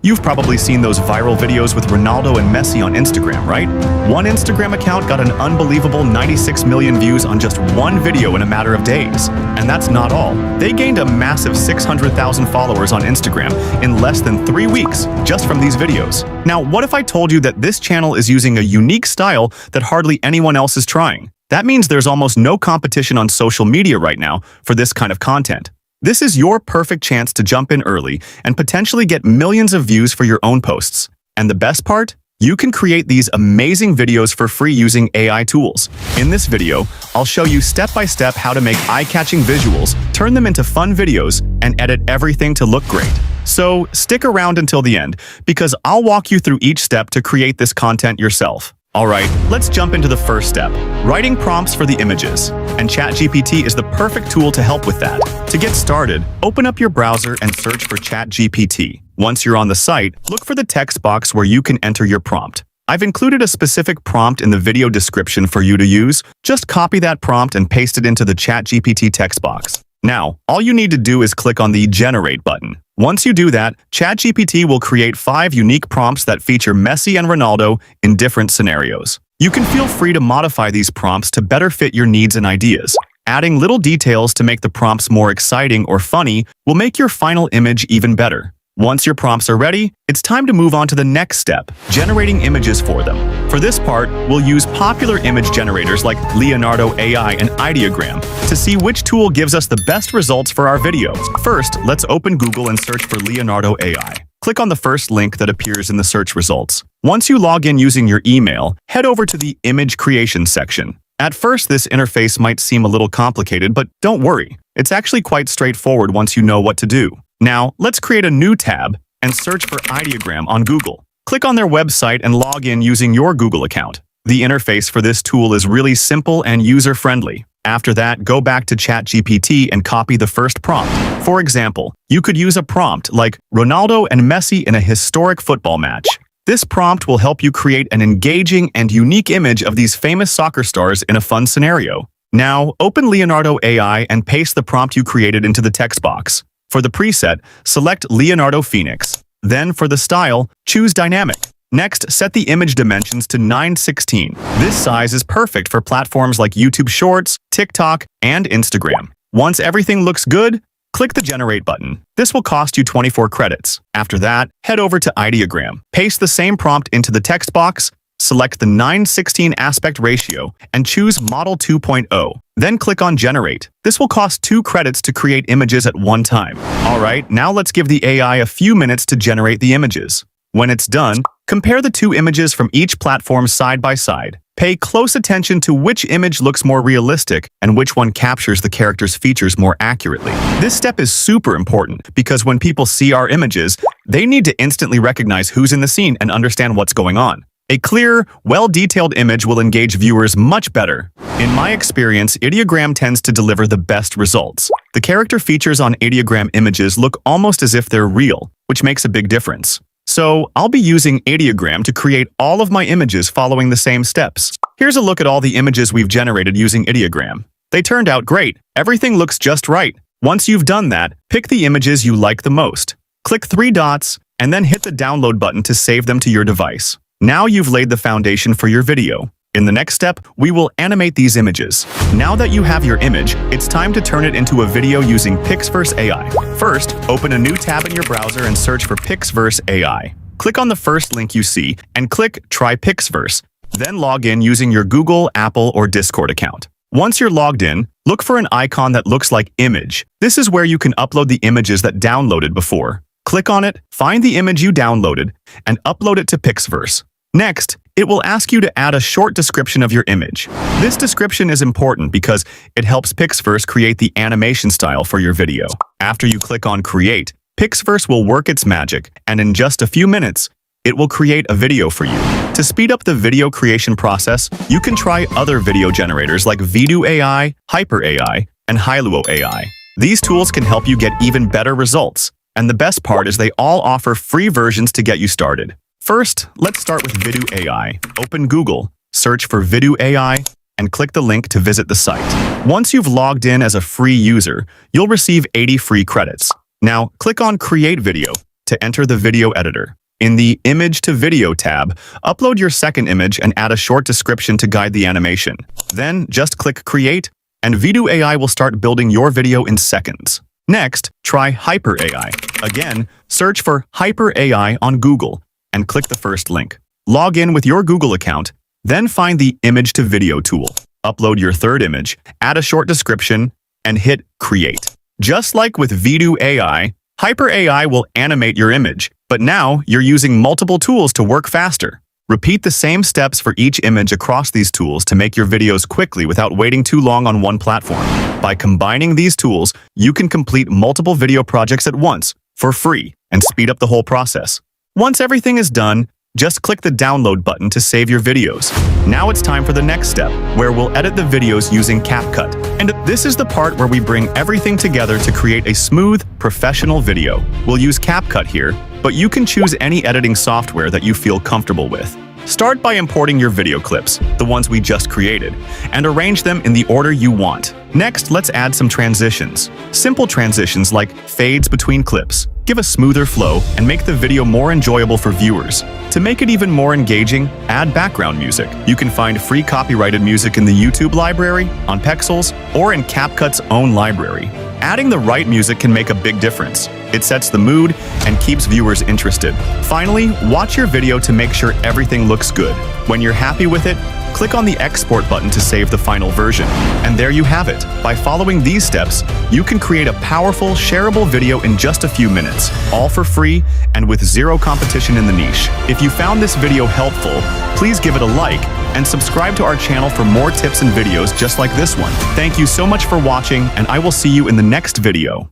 You've probably seen those viral videos with Ronaldo and Messi on Instagram, right? One Instagram account got an unbelievable 96 million views on just one video in a matter of days. And that's not all. They gained a massive 600,000 followers on Instagram in less than 3 weeks just from these videos. Now, what if I told you that this channel is using a unique style that hardly anyone else is trying? That means there's almost no competition on social media right now for this kind of content. This is your perfect chance to jump in early and potentially get millions of views for your own posts. And the best part? You can create these amazing videos for free using AI tools. In this video, I'll show you step-by-step how to make eye-catching visuals, turn them into fun videos, and edit everything to look great. So stick around until the end, because I'll walk you through each step to create this content yourself. Alright, let's jump into the first step, writing prompts for the images. And ChatGPT is the perfect tool to help with that. To get started, open up your browser and search for ChatGPT. Once you're on the site, look for the text box where you can enter your prompt. I've included a specific prompt in the video description for you to use. Just copy that prompt and paste it into the ChatGPT text box. Now, all you need to do is click on the Generate button. Once you do that, ChatGPT will create 5 unique prompts that feature Messi and Ronaldo in different scenarios. You can feel free to modify these prompts to better fit your needs and ideas. Adding little details to make the prompts more exciting or funny will make your final image even better. Once your prompts are ready, it's time to move on to the next step, generating images for them. For this part, we'll use popular image generators like Leonardo AI and Ideogram to see which tool gives us the best results for our videos. First, let's open Google and search for Leonardo AI. Click on the first link that appears in the search results. Once you log in using your email, head over to the image creation section. At first, this interface might seem a little complicated, but don't worry. It's actually quite straightforward once you know what to do. Now, let's create a new tab and search for Ideogram on Google. Click on their website and log in using your Google account. The interface for this tool is really simple and user-friendly. After that, go back to ChatGPT and copy the first prompt. For example, you could use a prompt like Ronaldo and Messi in a historic football match. This prompt will help you create an engaging and unique image of these famous soccer stars in a fun scenario. Now, open Leonardo AI and paste the prompt you created into the text box. For the preset, select Leonardo Phoenix. Then for the style, choose Dynamic. Next, set the image dimensions to 9:16. This size is perfect for platforms like YouTube Shorts, TikTok, and Instagram. Once everything looks good, click the Generate button. This will cost you 24 credits. After that, head over to Ideogram. Paste the same prompt into the text box, select the 9:16 aspect ratio, and choose Model 2.0. Then click on Generate. This will cost 2 credits to create images at one time. Alright, now let's give the AI a few minutes to generate the images. When it's done, compare the 2 images from each platform side by side. Pay close attention to which image looks more realistic and which one captures the character's features more accurately. This step is super important because when people see our images, they need to instantly recognize who's in the scene and understand what's going on. A clear, well-detailed image will engage viewers much better. In my experience, Ideogram tends to deliver the best results. The character features on Ideogram images look almost as if they're real, which makes a big difference. So, I'll be using Ideogram to create all of my images following the same steps. Here's a look at all the images we've generated using Ideogram. They turned out great. Everything looks just right. Once you've done that, pick the images you like the most. Click 3 dots, and then hit the download button to save them to your device. Now you've laid the foundation for your video. In the next step, we will animate these images. Now that you have your image, it's time to turn it into a video using Pixverse AI. First, open a new tab in your browser and search for Pixverse AI. Click on the first link you see and click Try Pixverse. Then log in using your Google, Apple, or Discord account. Once you're logged in, look for an icon that looks like Image. This is where you can upload the images that downloaded before. Click on it, find the image you downloaded, and upload it to Pixverse. Next, it will ask you to add a short description of your image. This description is important because it helps Pixverse create the animation style for your video. After you click on Create, Pixverse will work its magic, and in just a few minutes, it will create a video for you. To speed up the video creation process, you can try other video generators like Vidu AI, Haiper AI, and Hailuo AI. These tools can help you get even better results, and the best part is they all offer free versions to get you started. First, let's start with Vidu AI. Open Google, search for Vidu AI, and click the link to visit the site. Once you've logged in as a free user, you'll receive 80 free credits. Now, click on Create Video. to enter the video editor. In the Image to Video tab, upload your second image and add a short description to guide the animation. Then just click Create, and Vidu AI will start building your video in seconds. Next, try Haiper AI. Again, search for Haiper AI on Google and click the first link. Log in with your Google account, then find the Image to Video tool. Upload your third image, add a short description, and hit Create. Just like with Vidu AI, Haiper AI will animate your image, but now you're using multiple tools to work faster. Repeat the same steps for each image across these tools to make your videos quickly without waiting too long on one platform. By combining these tools, you can complete multiple video projects at once, for free, and speed up the whole process. Once everything is done, just click the download button to save your videos. Now it's time for the next step, where we'll edit the videos using CapCut. And this is the part where we bring everything together to create a smooth, professional video. We'll use CapCut here, but you can choose any editing software that you feel comfortable with. Start by importing your video clips, the ones we just created, and arrange them in the order you want. Next, let's add some transitions. Simple transitions like fades between clips give a smoother flow and make the video more enjoyable for viewers. To make it even more engaging, add background music. You can find free copyrighted music in the YouTube library, on Pixels, or in CapCut's own library. Adding the right music can make a big difference. It sets the mood and keeps viewers interested. Finally, watch your video to make sure everything looks good. When you're happy with it, click on the export button to save the final version. And there you have it. By following these steps, you can create a powerful, shareable video in just a few minutes, all for free and with zero competition in the niche. If you found this video helpful, please give it a like and subscribe to our channel for more tips and videos just like this one. Thank you so much for watching, and I will see you in the next video.